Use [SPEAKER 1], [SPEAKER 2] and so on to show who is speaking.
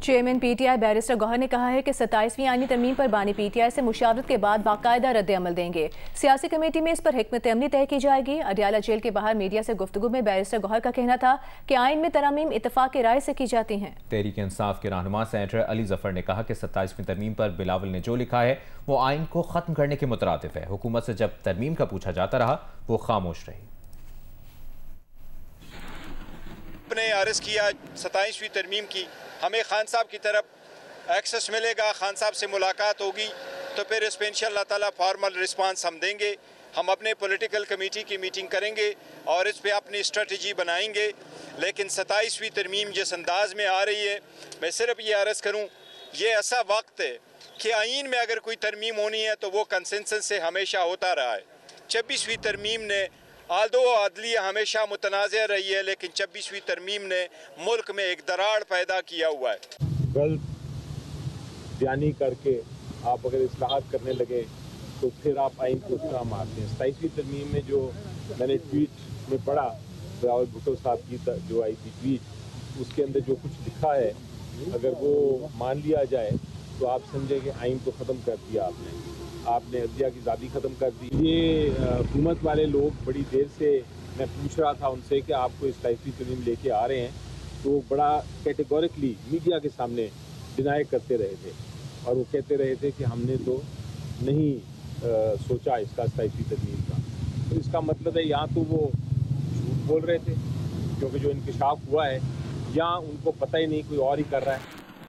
[SPEAKER 1] Chairman P T I barrister Gohar نے کہا ہے کہ 27ویں آئینی ترمیم پر بانی پی ٹی آئی سے مشاورت کے بعد باقاعدہ رد عمل دیں گے۔ سیاسی کمیٹی میں اس پر حکمت عملی طے کی جائے گی۔ اڈیالہ جیل کے باہر میڈیا سے گفتگو میں بیرسٹر گوہر کا کہنا تھا کہ آئین میں ترامیم اتفاق رائے سے کی جاتی ہیں۔
[SPEAKER 2] تحریک انصاف کے رہنما سینیٹر علی ظفر نے کہا کہ 27ویں ترمیم پر بلاول نے جو لکھا ہے وہ آئین کو ختم کرنے کے مترادف ہے۔ حکومت سے جب ترمیم کا پوچھا جاتا رہا وہ خاموش رہی۔
[SPEAKER 3] نے عرض کیا 27ویں ترمیم کی ہمیں خان صاحب کی طرف ایکسس ملے گا، خان صاحب سے ملاقات ہوگی تو پھر اس پہ انشاءاللہ تعالیٰ فارمل رسپانس ہم دیں گے۔ ہم اپنے پولیٹیکل کمیٹی کی میٹنگ کریں گے اور اس پہ اپنی اسٹریٹجی بنائیں گے، لیکن 27ویں ترمیم جس انداز میں آ رہی ہے، میں صرف یہ عرض کروں یہ ایسا وقت ہے کہ آئین میں اگر کوئی ترمیم ہونی ہے تو وہ کنسنسس سے ہمیشہ ہوتا رہا ہے۔ 26ویں ترمیم نے عدلیہ ہمیشہ متنازع رہی ہے، لیکن 26ویں ترمیم نے ملک میں ایک دراڑ پیدا کیا ہوا ہے۔
[SPEAKER 4] غلط بیانی کر کے آپ اگر اصلاحات کرنے لگے تو پھر آپ آئین کو اس طرح مارتے ہیں۔ 27ویں ترمیم میں جو میں نے ٹویٹ میں پڑھا بلاول بھٹو صاحب کی جو آئی تھی ٹویٹ، اس کے اندر جو کچھ لکھا ہے اگر وہ مان لیا جائے تو آپ سمجھیں کہ آئین کو ختم کر دیا آپ نے عدلیہ کی آزادی ختم کر دی۔ یہ حکومت والے لوگ بڑی دیر سے میں پوچھ رہا تھا ان سے کہ آپ کو 27ویں ترمیم لے کے آ رہے ہیں، تو وہ بڑا کیٹیگورکلی میڈیا کے سامنے ڈینائی کرتے رہے تھے اور وہ کہتے رہے تھے کہ ہم نے تو نہیں سوچا اس کا 27ویں ترمیم کا۔ تو اس کا مطلب ہے یا تو وہ جھوٹ بول رہے تھے کیونکہ جو انکشاف ہوا ہے، یا ان کو پتہ ہی نہیں کوئی اور ہی کر رہا ہے۔